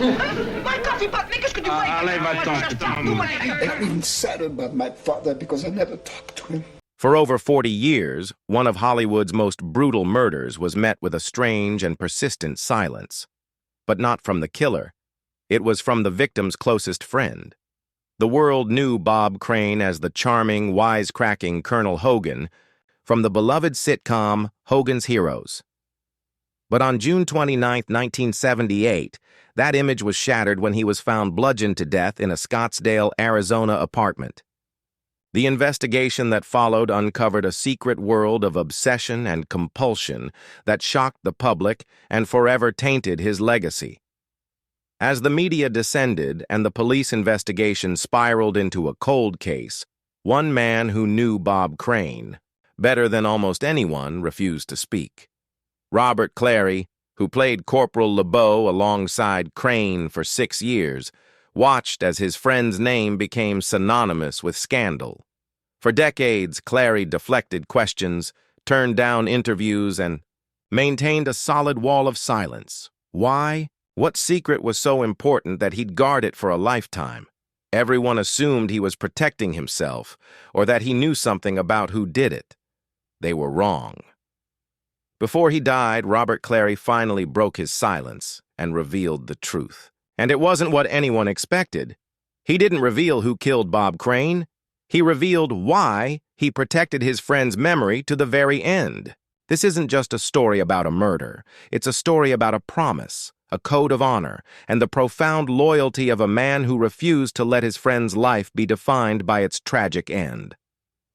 My coffee pot, mais qu'est-ce que tu fais? Allez, va-t'en, I got even sadder about my father because I never talked to him. For over 40 years, one of Hollywood's most brutal murders was met with a strange and persistent silence. But not from the killer. It was from the victim's closest friend. The world knew Bob Crane as the charming, wisecracking Colonel Hogan from the beloved sitcom Hogan's Heroes. But on June 29, 1978, that image was shattered when he was found bludgeoned to death in a Scottsdale, Arizona apartment. The investigation that followed uncovered a secret world of obsession and compulsion that shocked the public and forever tainted his legacy. As the media descended and the police investigation spiraled into a cold case, one man who knew Bob Crane better than almost anyone refused to speak. Robert Clary, who played Corporal LeBeau alongside Crane for 6 years, watched as his friend's name became synonymous with scandal. For decades, Clary deflected questions, turned down interviews, and maintained a solid wall of silence. Why? What secret was so important that he'd guard it for a lifetime? Everyone assumed he was protecting himself, or that he knew something about who did it. They were wrong. Before he died, Robert Clary finally broke his silence and revealed the truth. And it wasn't what anyone expected. He didn't reveal who killed Bob Crane. He revealed why he protected his friend's memory to the very end. This isn't just a story about a murder. It's a story about a promise, a code of honor, and the profound loyalty of a man who refused to let his friend's life be defined by its tragic end.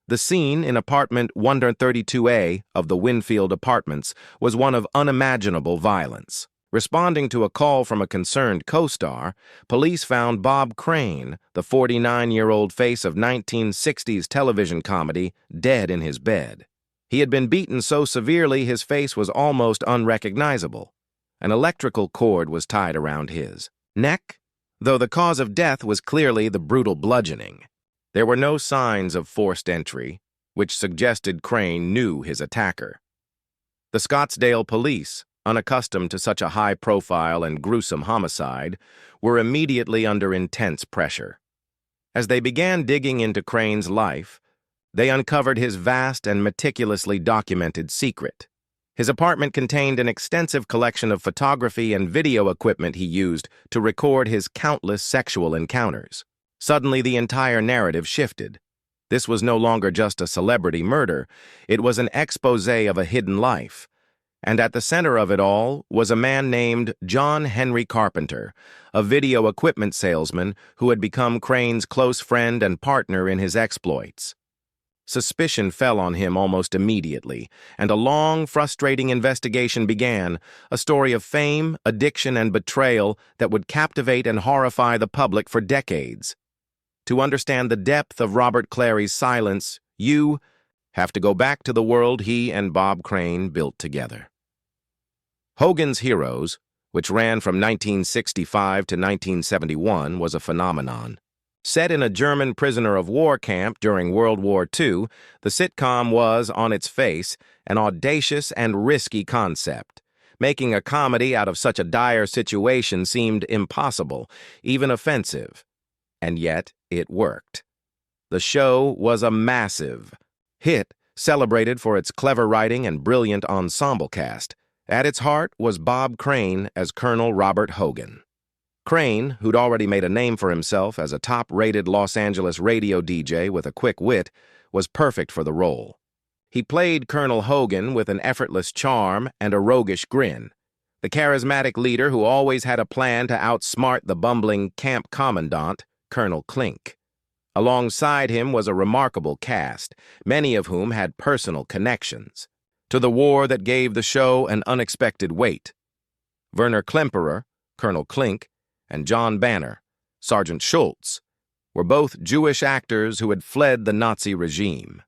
The scene in apartment 132A of the Winfield Apartments was one of unimaginable violence. Responding to a call from a concerned co-star, police found Bob Crane, the 49-year-old face of 1960s television comedy, dead in his bed. He had been beaten so severely his face was almost unrecognizable. An electrical cord was tied around his neck, though the cause of death was clearly the brutal bludgeoning. There were no signs of forced entry, which suggested Crane knew his attacker. The Scottsdale police, unaccustomed to such a high-profile and gruesome homicide, were immediately under intense pressure. As they began digging into Crane's life, they uncovered his vast and meticulously documented secret. His apartment contained an extensive collection of photography and video equipment he used to record his countless sexual encounters. Suddenly, the entire narrative shifted. This was no longer just a celebrity murder. It was an exposé of a hidden life. And at the center of it all was a man named John Henry Carpenter, a video equipment salesman who had become Crane's close friend and partner in his exploits. Suspicion fell on him almost immediately, and a long, frustrating investigation began, a story of fame, addiction, and betrayal that would captivate and horrify the public for decades. To understand the depth of Robert Clary's silence, you have to go back to the world he and Bob Crane built together. Hogan's Heroes, which ran from 1965 to 1971, was a phenomenon. Set in a German prisoner of war camp during World War II, the sitcom was, on its face, an audacious and risky concept. Making a comedy out of such a dire situation seemed impossible, even offensive. And yet, it worked. The show was a massive hit, celebrated for its clever writing and brilliant ensemble cast. At its heart was Bob Crane as Colonel Robert Hogan. Crane, who'd already made a name for himself as a top-rated Los Angeles radio DJ with a quick wit, was perfect for the role. He played Colonel Hogan with an effortless charm and a roguish grin, the charismatic leader who always had a plan to outsmart the bumbling camp commandant, Colonel Klink. Alongside him was a remarkable cast, many of whom had personal connections to the war that gave the show an unexpected weight. Werner Klemperer, Colonel Klink, and John Banner, Sergeant Schultz, were both Jewish actors who had fled the Nazi regime.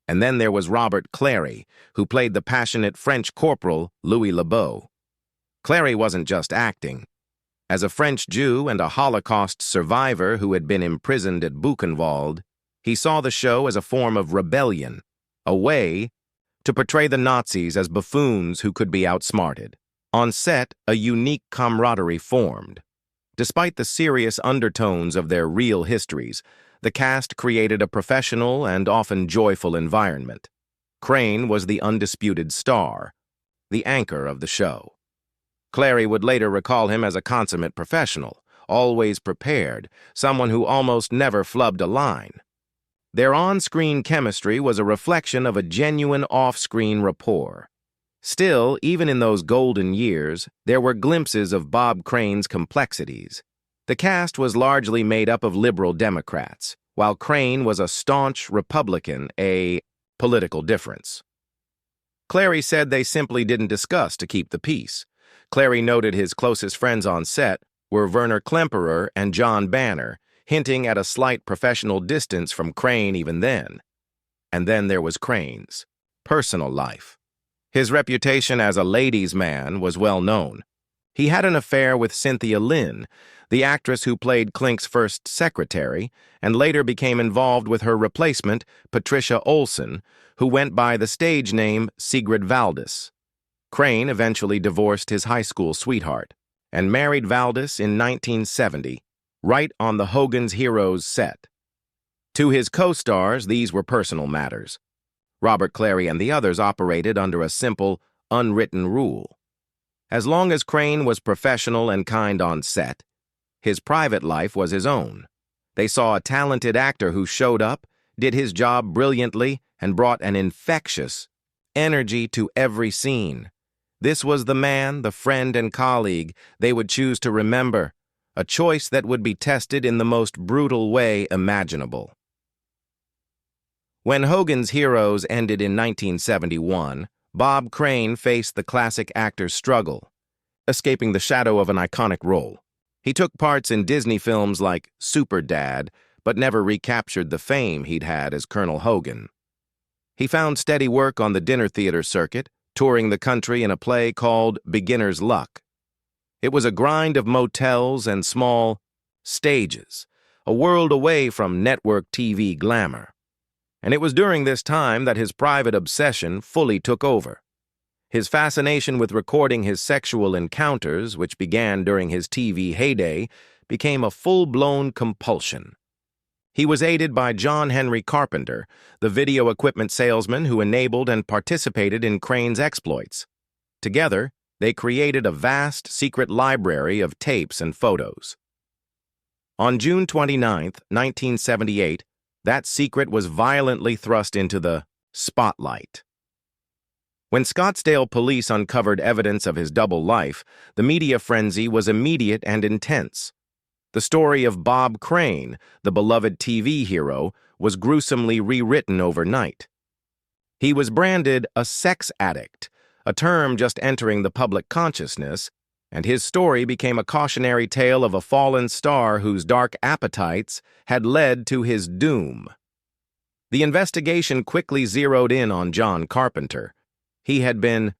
And then there was Robert Clary, who played the passionate French corporal Louis Lebeau. Clary wasn't just acting. As a French Jew and a Holocaust survivor who had been imprisoned at Buchenwald, he saw the show as a form of rebellion, a way to portray the Nazis as buffoons who could be outsmarted. On set, a unique camaraderie formed. Despite the serious undertones of their real histories, the cast created a professional and often joyful environment. Crane was the undisputed star, the anchor of the show. Clary would later recall him as a consummate professional, always prepared, someone who almost never flubbed a line. Their on-screen chemistry was a reflection of a genuine off-screen rapport. Still, even in those golden years, there were glimpses of Bob Crane's complexities. The cast was largely made up of liberal Democrats, while Crane was a staunch Republican, a political difference. Clary said they simply didn't discuss to keep the peace. Clary noted his closest friends on set were Werner Klemperer and John Banner, hinting at a slight professional distance from Crane even then. And then there was Crane's personal life. His reputation as a ladies' man was well known. He had an affair with Cynthia Lynn, the actress who played Klink's first secretary, and later became involved with her replacement, Patricia Olson, who went by the stage name Sigrid Valdis. Crane eventually divorced his high school sweetheart and married Valdis in 1970, right on the Hogan's Heroes set. To his co-stars, these were personal matters. Robert Clary and the others operated under a simple, unwritten rule. As long as Crane was professional and kind on set, his private life was his own. They saw a talented actor who showed up, did his job brilliantly, and brought an infectious energy to every scene. This was the man, the friend and colleague they would choose to remember, a choice that would be tested in the most brutal way imaginable. When Hogan's Heroes ended in 1971, Bob Crane faced the classic actor's struggle, escaping the shadow of an iconic role. He took parts in Disney films like Super Dad, but never recaptured the fame he'd had as Colonel Hogan. He found steady work on the dinner theater circuit, touring the country in a play called Beginner's Luck. It was a grind of motels and small stages, a world away from network TV glamour. And it was during this time that his private obsession fully took over. His fascination with recording his sexual encounters, which began during his TV heyday, became a full-blown compulsion. He was aided by John Henry Carpenter, the video equipment salesman who enabled and participated in Crane's exploits. Together, they created a vast secret library of tapes and photos. On June 29, 1978, that secret was violently thrust into the spotlight. When Scottsdale police uncovered evidence of his double life, the media frenzy was immediate and intense. The story of Bob Crane, the beloved TV hero, was gruesomely rewritten overnight. He was branded a sex addict, a term just entering the public consciousness, and his story became a cautionary tale of a fallen star whose dark appetites had led to his doom. The investigation quickly zeroed in on John Carpenter. He had been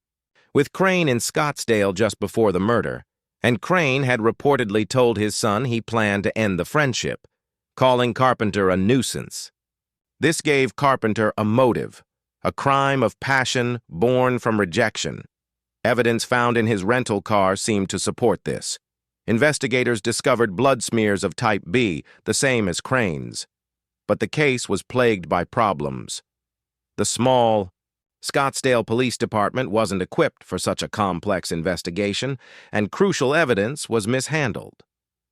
with Crane in Scottsdale just before the murder, and Crane had reportedly told his son he planned to end the friendship, calling Carpenter a nuisance. This gave Carpenter a motive, a crime of passion born from rejection. Evidence found in his rental car seemed to support this. Investigators discovered blood smears of type B, the same as Crane's. But the case was plagued by problems. The small Scottsdale Police Department wasn't equipped for such a complex investigation, and crucial evidence was mishandled.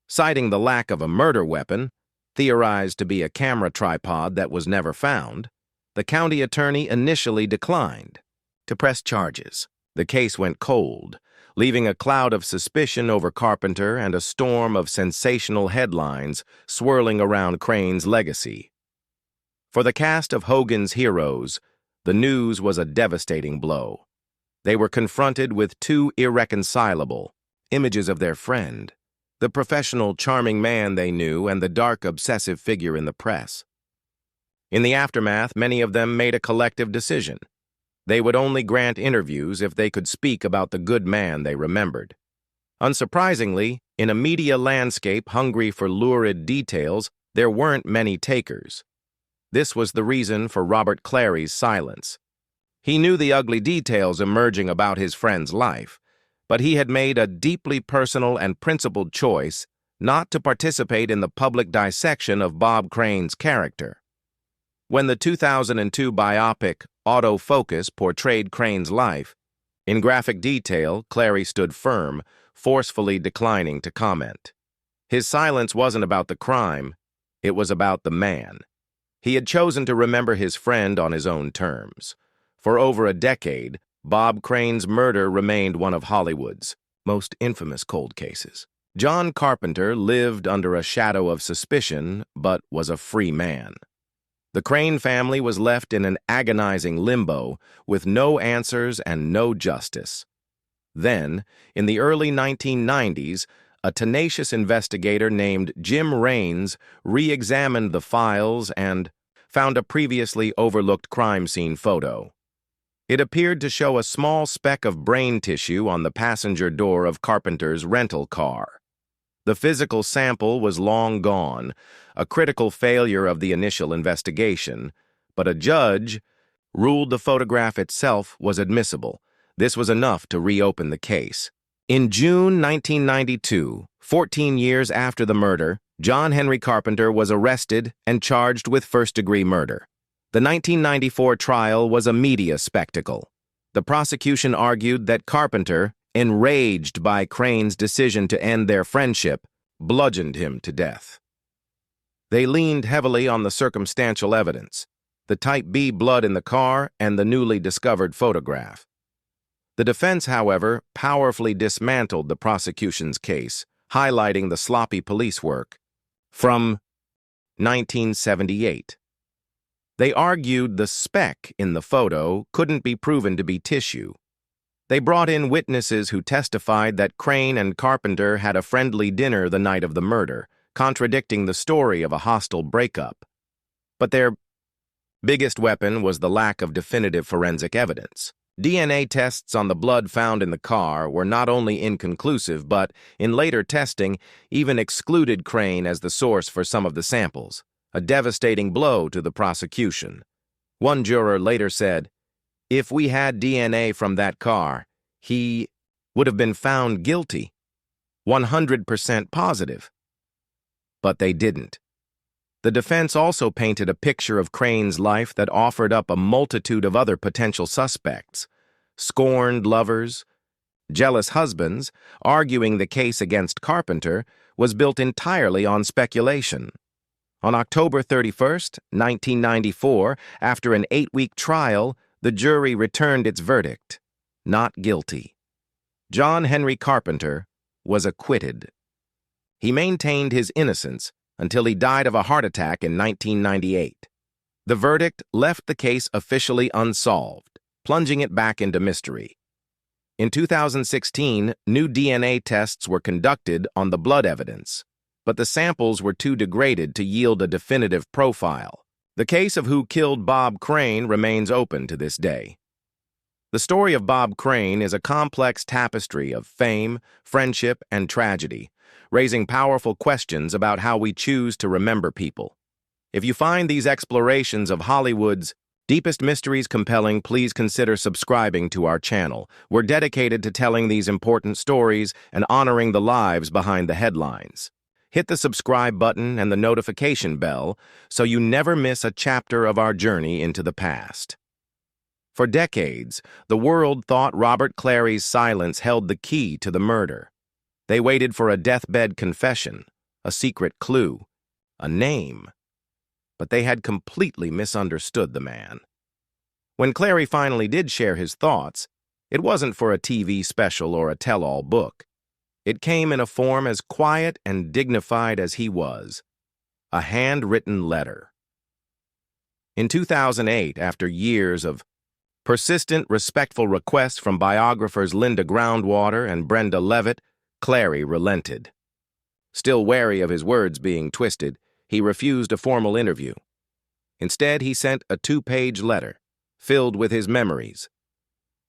Citing the lack of a murder weapon, theorized to be a camera tripod that was never found, the county attorney initially declined to press charges. The case went cold, leaving a cloud of suspicion over Carpenter and a storm of sensational headlines swirling around Crane's legacy. For the cast of Hogan's Heroes, the news was a devastating blow. They were confronted with two irreconcilable images of their friend, the professional, charming man they knew and the dark, obsessive figure in the press. In the aftermath, many of them made a collective decision. They would only grant interviews if they could speak about the good man they remembered. Unsurprisingly, in a media landscape hungry for lurid details, there weren't many takers. This was the reason for Robert Clary's silence. He knew the ugly details emerging about his friend's life, but he had made a deeply personal and principled choice not to participate in the public dissection of Bob Crane's character. When the 2002 biopic Autofocus portrayed Crane's life, in graphic detail, Clary stood firm, forcefully declining to comment. His silence wasn't about the crime, it was about the man. He had chosen to remember his friend on his own terms. For over a decade, Bob Crane's murder remained one of Hollywood's most infamous cold cases. John Carpenter lived under a shadow of suspicion, but was a free man. The Crane family was left in an agonizing limbo, with no answers and no justice. Then, in the early 1990s, a tenacious investigator named Jim Raines re-examined the files and found a previously overlooked crime scene photo. It appeared to show a small speck of brain tissue on the passenger door of Carpenter's rental car. The physical sample was long gone, a critical failure of the initial investigation, but a judge ruled the photograph itself was admissible. This was enough to reopen the case. In June 1992, 14 years after the murder, John Henry Carpenter was arrested and charged with first-degree murder. The 1994 trial was a media spectacle. The prosecution argued that Carpenter, enraged by Crane's decision to end their friendship, bludgeoned him to death. They leaned heavily on the circumstantial evidence, the Type B blood in the car and the newly discovered photograph. The defense, however, powerfully dismantled the prosecution's case, highlighting the sloppy police work from 1978. They argued the speck in the photo couldn't be proven to be tissue. They brought in witnesses who testified that Crane and Carpenter had a friendly dinner the night of the murder, contradicting the story of a hostile breakup. But their biggest weapon was the lack of definitive forensic evidence. DNA tests on the blood found in the car were not only inconclusive, but, in later testing, even excluded Crane as the source for some of the samples, a devastating blow to the prosecution. One juror later said, "If we had DNA from that car, he would have been found guilty, 100% positive." But they didn't. The defense also painted a picture of Crane's life that offered up a multitude of other potential suspects: scorned lovers, jealous husbands. Arguing the case against Carpenter was built entirely on speculation. On October 31st, 1994, after an 8-week trial, the jury returned its verdict: not guilty. John Henry Carpenter was acquitted. He maintained his innocence until he died of a heart attack in 1998. The verdict left the case officially unsolved, plunging it back into mystery. In 2016, new DNA tests were conducted on the blood evidence, but the samples were too degraded to yield a definitive profile. The case of who killed Bob Crane remains open to this day. The story of Bob Crane is a complex tapestry of fame, friendship, and tragedy, raising powerful questions about how we choose to remember people. If you find these explorations of Hollywood's deepest mysteries compelling, please consider subscribing to our channel. We're dedicated to telling these important stories and honoring the lives behind the headlines. Hit the subscribe button and the notification bell so you never miss a chapter of our journey into the past. For decades, the world thought Robert Clary's silence held the key to the murder. They waited for a deathbed confession, a secret clue, a name. But they had completely misunderstood the man. When Clary finally did share his thoughts, it wasn't for a TV special or a tell-all book. It came in a form as quiet and dignified as he was: a handwritten letter. In 2008, after years of persistent, respectful requests from biographers Linda Groundwater and Brenda Levitt, Clary relented. Still wary of his words being twisted, he refused a formal interview. Instead, he sent a 2-page letter, filled with his memories.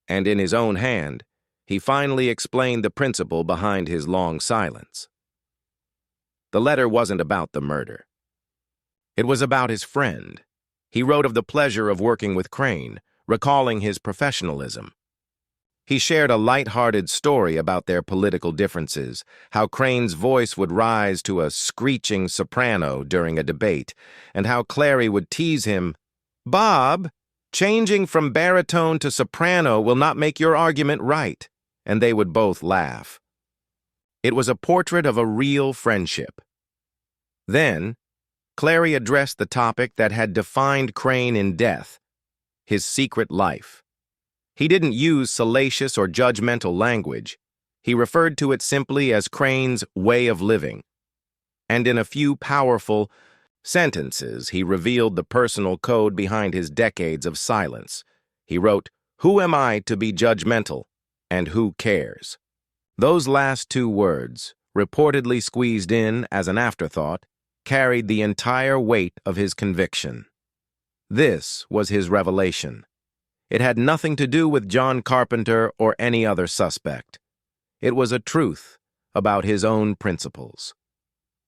And in his own hand, he finally explained the principle behind his long silence. The letter wasn't about the murder. It was about his friend. He wrote of the pleasure of working with Crane, recalling his professionalism. He shared a light-hearted story about their political differences, how Crane's voice would rise to a screeching soprano during a debate, and how Clary would tease him, "Bob, changing from baritone to soprano will not make your argument right," and they would both laugh. It was a portrait of a real friendship. Then, Clary addressed the topic that had defined Crane in death, his secret life. He didn't use salacious or judgmental language. He referred to it simply as Crane's way of living. And in a few powerful sentences, he revealed the personal code behind his decades of silence. He wrote, "Who am I to be judgmental? And who cares?" Those last two words, reportedly squeezed in as an afterthought, carried the entire weight of his conviction. This was his revelation. It had nothing to do with John Carpenter or any other suspect. It was a truth about his own principles.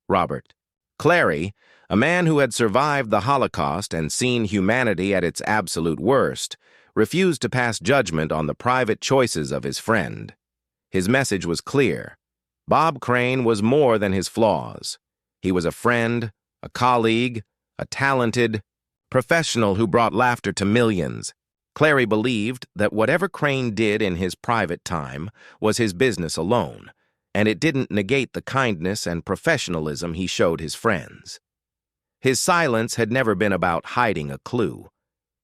Robert Clary, a man who had survived the Holocaust and seen humanity at its absolute worst, refused to pass judgment on the private choices of his friend. His message was clear. Bob Crane was more than his flaws. He was a friend, a colleague, a talented professional who brought laughter to millions. Clary believed that whatever Crane did in his private time was his business alone, and it didn't negate the kindness and professionalism he showed his friends. His silence had never been about hiding a clue.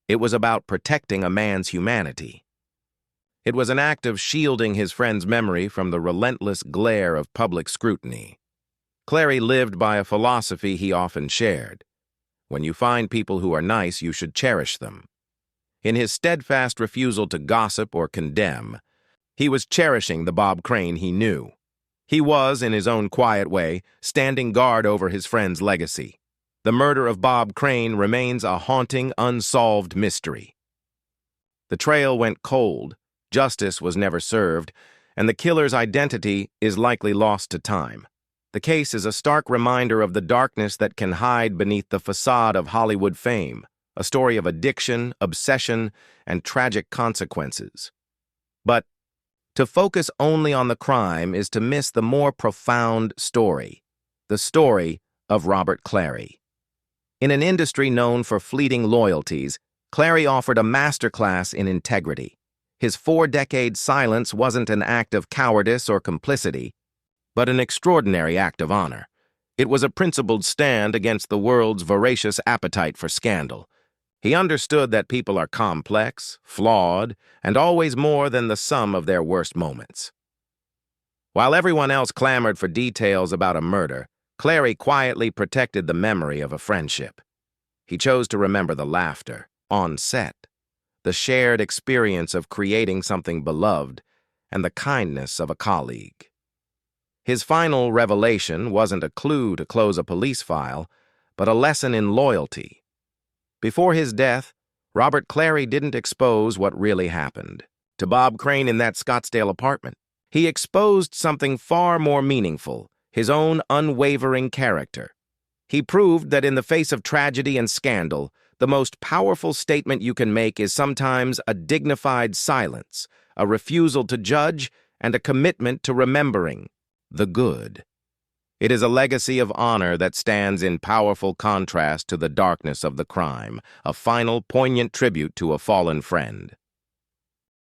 It was about protecting a man's humanity. It was an act of shielding his friend's memory from the relentless glare of public scrutiny. Clary lived by a philosophy he often shared. When you find people who are nice, you should cherish them. In his steadfast refusal to gossip or condemn, he was cherishing the Bob Crane he knew. He was, in his own quiet way, standing guard over his friend's legacy. The murder of Bob Crane remains a haunting, unsolved mystery. The trail went cold, justice was never served, and the killer's identity is likely lost to time. The case is a stark reminder of the darkness that can hide beneath the facade of Hollywood fame, a story of addiction, obsession, and tragic consequences. But to focus only on the crime is to miss the more profound story, the story of Robert Clary. In an industry known for fleeting loyalties, Clary offered a masterclass in integrity. His 4-decade silence wasn't an act of cowardice or complicity, but an extraordinary act of honor. It was a principled stand against the world's voracious appetite for scandal. He understood that people are complex, flawed, and always more than the sum of their worst moments. While everyone else clamored for details about a murder, Clary quietly protected the memory of a friendship. He chose to remember the laughter, on set, the shared experience of creating something beloved, and the kindness of a colleague. His final revelation wasn't a clue to close a police file, but a lesson in loyalty. Before his death, Robert Clary didn't expose what really happened to Bob Crane in that Scottsdale apartment. He exposed something far more meaningful, his own unwavering character. He proved that in the face of tragedy and scandal, the most powerful statement you can make is sometimes a dignified silence, a refusal to judge, and a commitment to remembering the good. It is a legacy of honor that stands in powerful contrast to the darkness of the crime, a final, poignant tribute to a fallen friend.